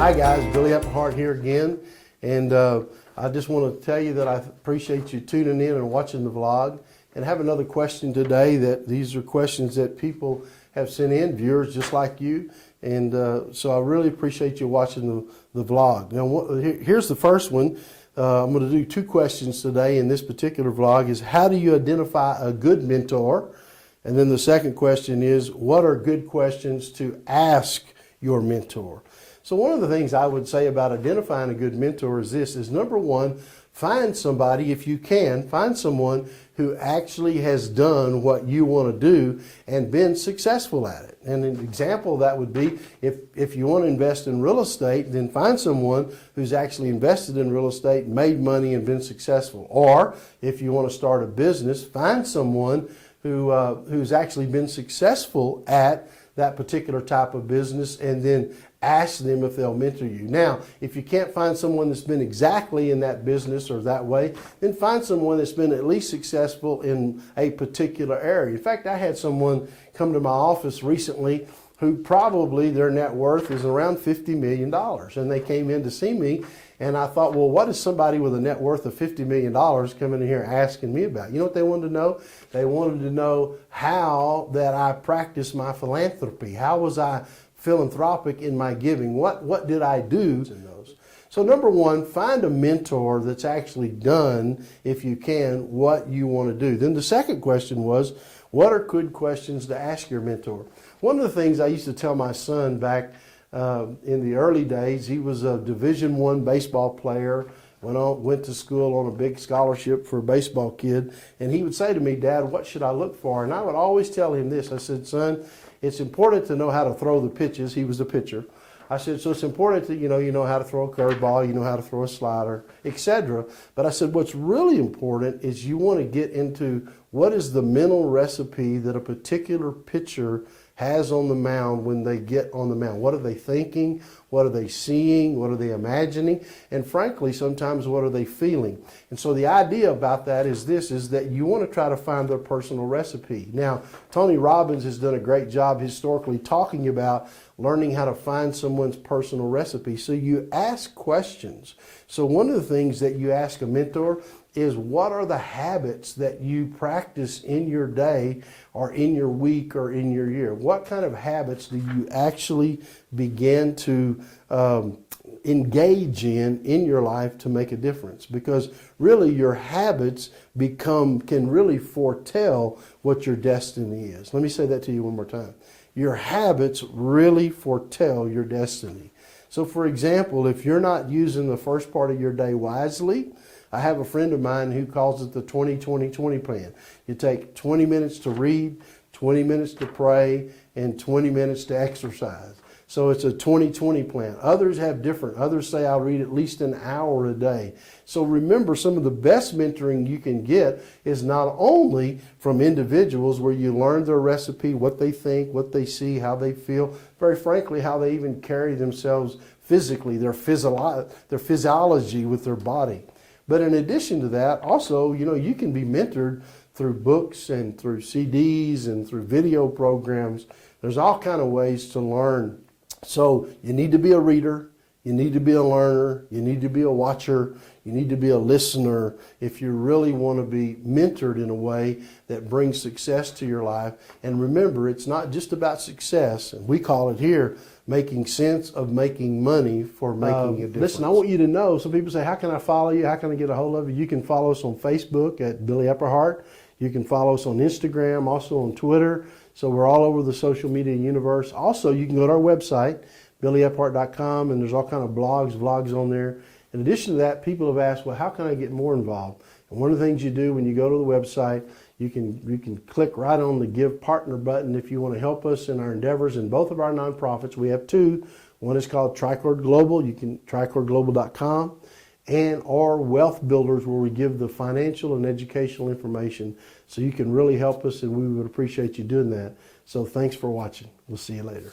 Hi guys, Billy Applehart here again, and I just want to tell you that I appreciate you tuning in and watching the vlog, and have another question today. That these are questions that people have sent in, viewers just like you, and so I really appreciate you watching the vlog. Now here's the first one. I'm going to do two questions today in this particular vlog. Is how do you identify a good mentor? And then the second question is, what are good questions to ask your mentor? So one of the things I would say about identifying a good mentor is this, is number one, find somebody, if you can, find someone who actually has done what you want to do and been successful at it. And an example of that would be, if you want to invest in real estate, then find someone who's actually invested in real estate, made money, and been successful. Or if you want to start a business, find someone who's actually been successful at that particular type of business, and then ask them if they'll mentor you. Now, if you can't find someone that's been exactly in that business or that way, then find someone that's been at least successful in a particular area. In fact, I had someone come to my office recently who probably their net worth is around $50 million. And they came in to see me, and I thought, well, what is somebody with a net worth of $50 million coming in here asking me about? You know what they wanted to know? They wanted to know how that I practiced my philanthropy. How was I philanthropic in my giving? What did I do in those? So number one, find a mentor that's actually done, if you can, what you want to do. Then the second question was, what are good questions to ask your mentor? One of the things I used to tell my son back in the early days, he was a Division I baseball player, went to school on a big scholarship for a baseball kid, and he would say to me, Dad, what should I look for? And I would always tell him this. I said, son, it's important to know how to throw the pitches. He was a pitcher. I said, so it's important that you know how to throw a curveball, you know how to throw a slider, etc. But I said, what's really important is you want to get into what is the mental recipe that a particular pitcher has on the mound when they get on the mound. What are they thinking? What are they seeing? What are they imagining? And frankly, sometimes what are they feeling? And so the idea about that is this, is that you want to try to find their personal recipe. Now, Tony Robbins has done a great job historically talking about learning how to find someone's personal recipe. So you ask questions. So one of the things that you ask a mentor is, what are the habits that you practice in your day or in your week or in your year? What kind of habits do you actually begin to engage in your life to make a difference? Because really your habits can really foretell what your destiny is. Let me say that to you one more time. Your habits really foretell your destiny. So for example, if you're not using the first part of your day wisely, I have a friend of mine who calls it the 20-20-20 plan. You take 20 minutes to read, 20 minutes to pray, and 20 minutes to exercise. So it's a 20-20 plan. Others have different. Others say I'll read at least an hour a day. So remember, some of the best mentoring you can get is not only from individuals where you learn their recipe, what they think, what they see, how they feel, very frankly, how they even carry themselves physically, their physiology with their body. But in addition to that, also, you can be mentored through books and through CDs and through video programs. There's all kinds of ways to learn. So you need to be a reader, you need to be a learner, you need to be a watcher, you need to be a listener if you really want to be mentored in a way that brings success to your life. And remember, it's not just about success, and we call it here making sense of making money for making a difference. Listen, I want you to know, some people say, how can I follow you? How can I get a hold of you? You can follow us on Facebook at Billy Applehart. You can follow us on Instagram, also on Twitter. So we're all over the social media universe. Also, you can go to our website, BillyApplehart.com, and there's all kind of vlogs on there. In addition to that, people have asked, well, how can I get more involved? And one of the things you do when you go to the website, you can click right on the Give Partner button if you want to help us in our endeavors in both of our nonprofits. We have two. One is called Tricord Global. You can tricordglobal.com, and our Wealth Builders, where we give the financial and educational information. So you can really help us, and we would appreciate you doing that. So thanks for watching. We'll see you later.